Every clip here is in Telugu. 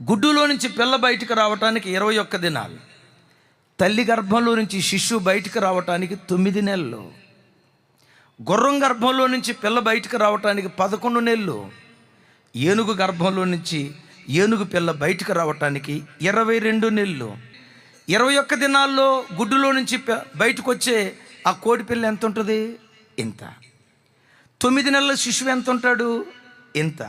గుడ్డులో నుంచి పిల్ల బయటికి రావటానికి 21 దినాలు, తల్లి గర్భంలో నుంచి శిశువు బయటికి రావటానికి 9 నెలలు, గుర్రం గర్భంలో నుంచి పిల్ల బయటికి రావటానికి 11 నెలలు, ఏనుగు గర్భంలో నుంచి ఏనుగు పిల్ల బయటికి రావటానికి 22 నెలలు. 21 దినాల్లో గుడ్డులో నుంచి బయటకు వచ్చే ఆ కోడి పిల్ల ఎంత ఉంటుంది? ఇంత. 9 నెలల శిశువు ఎంత ఉంటాడు? ఇంత.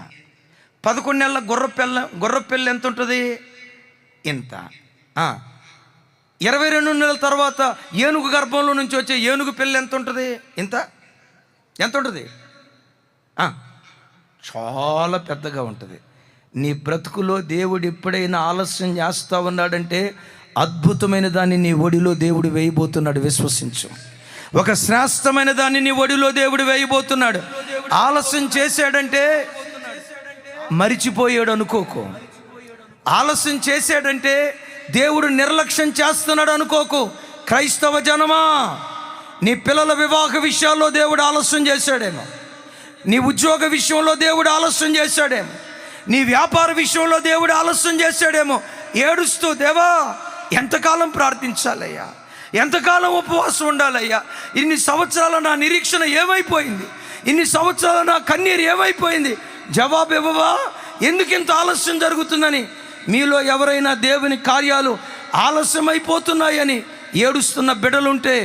11 నెలల గుర్ర పిల్ల ఎంత ఉంటుంది? ఇంత. 22 నెలల తర్వాత ఏనుగు గర్భంలో నుంచి వచ్చే ఏనుగు పిల్ల ఎంత ఉంటుంది? ఇంత. ఎంత ఉంటుంది? చాలా పెద్దగా ఉంటుంది. నీ బ్రతుకులో దేవుడు ఎప్పుడైనా ఆలస్యం చేస్తా ఉన్నాడంటే అద్భుతమైన దాన్ని నీ ఒడిలో దేవుడు వేయబోతున్నాడు. విశ్వసించు. ఒక శ్రేష్టమైన దాన్ని నీ ఒడిలో దేవుడు వేయబోతున్నాడు. ఆలస్యం చేశాడంటే మరిచిపోయాడు అనుకోకు. ఆలస్యం చేశాడంటే దేవుడు నిర్లక్ష్యం చేస్తున్నాడు అనుకోకు. క్రైస్తవ జనమా, నీ పిల్లల వివాహ విషయాల్లో దేవుడు ఆలస్యం చేశాడేమో, నీ ఉద్యోగ విషయంలో దేవుడు ఆలస్యం చేశాడేమో, నీ వ్యాపార విషయంలో దేవుడు ఆలస్యం చేశాడేమో. ఏడుస్తూ, దేవా ఎంతకాలం ప్రార్థించాలయ్యా, ఎంతకాలం ఉపవాసం ఉండాలయ్యా, ఇన్ని సంవత్సరాల నా నిరీక్షణ ఏమైపోయింది, ఇన్ని సంవత్సరాల నా కన్నీరు ఏమైపోయింది, జవాబు ఇవ్వవా? ఎందుకు ఇంత ఆలస్యం జరుగుతుందని. మీలో ఎవరైనా దేవుని కార్యాలు ఆలస్యమైపోతున్నాయని ఏడుస్తున్న బిడ్డలుంటే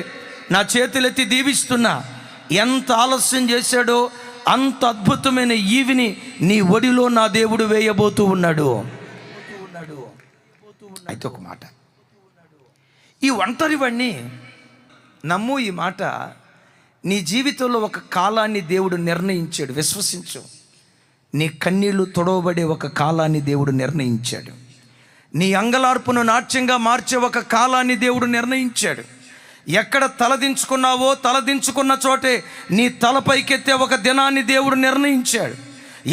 నా చేతులెత్తి దీవిస్తున్నా. ఎంత ఆలస్యం చేశాడో అంత అద్భుతమైన ఈవిని నీ ఒడిలో నా దేవుడు వేయబోతూ ఉన్నాడు. అయితే ఒక మాట, ఈ ఒంటరివాణ్ణి నమ్ము. ఈ మాట నీ జీవితంలో ఒక కాలాన్ని దేవుడు నిర్ణయించాడు. విశ్వసించు. నీ కన్నీళ్లు తొడవబడే ఒక కాలాన్ని దేవుడు నిర్ణయించాడు. నీ అంగలార్పును నాట్యంగా మార్చే ఒక కాలాన్ని దేవుడు నిర్ణయించాడు. ఎక్కడ తలదించుకున్నావో తలదించుకున్న చోటే నీ తలపైకెత్తే ఒక దినాన్ని దేవుడు నిర్ణయించాడు.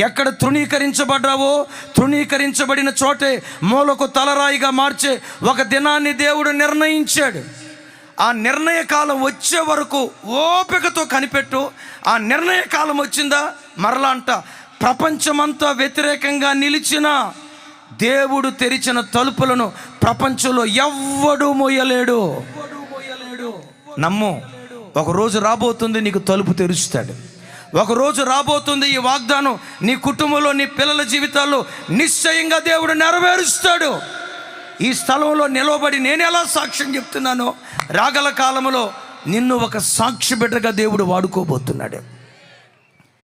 ఎక్కడ తృణీకరించబడ్డావో తృణీకరించబడిన చోటే మూలకు తలరాయిగా మార్చే ఒక దినాన్ని దేవుడు నిర్ణయించాడు. ఆ నిర్ణయ కాలం వచ్చే వరకు ఓపికతో కనిపెట్టు. ఆ నిర్ణయ కాలం వచ్చిందా మరలా అంట, ప్రపంచమంతా వ్యతిరేకంగా నిలిచిన దేవుడు తెరిచిన తలుపులను ప్రపంచంలో ఎవ్వడూ మోయలేడు. నమ్ము. ఒకరోజు రాబోతుంది, నీకు తలుపు తెరుస్తాడు. ఒకరోజు రాబోతుంది, ఈ వాగ్దానం నీ కుటుంబంలో నీ పిల్లల జీవితాల్లో నిశ్చయంగా దేవుడు నెరవేరుస్తాడు. ఈ స్థలంలో నిలవబడి నేను ఎలా సాక్ష్యం చెప్తున్నానో రాగల కాలంలో నిన్ను ఒక సాక్షి బిడ్డగా దేవుడు వాడుకోబోతున్నాడు.